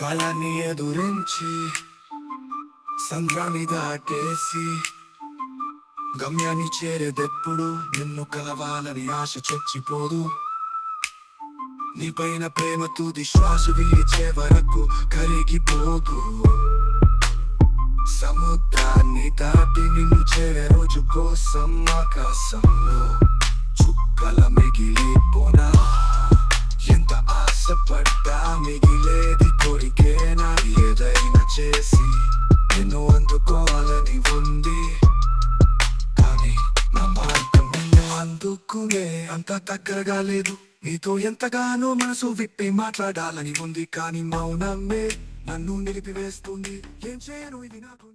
కాలాన్ని ఎదురించి సంద్రాన్ని దాటేసి గమ్యాన్ని చేరేదెప్పుడు నిన్ను కలవాలని ఆశ చచ్చిపోదు. నీపైన ప్రేమ తుది శ్వాస విడిచే వరకు కరిగిపోదు. సముద్రాన్ని దాటి నిన్ను చేరే రోజు కోసం ఆకాశంలో చుక్కల మిగిలిపోనా. ఎంత ఆశపడ్డా మిగిలేది కోరికేనా. ఏదైనా చేసి నిన్ను అందుకోవాలని ఉంది, కానీ నా మార్గం నిన్ను అందుకునే అంత దగ్గరగా లేదు. నీతో ఎంతగానో మనసు విప్పి మాట్లాడాలని ఉంది, కానీ మౌనమే నన్ను నిలిపివేస్తుంది. ఏం చేయను ఇది నాకు.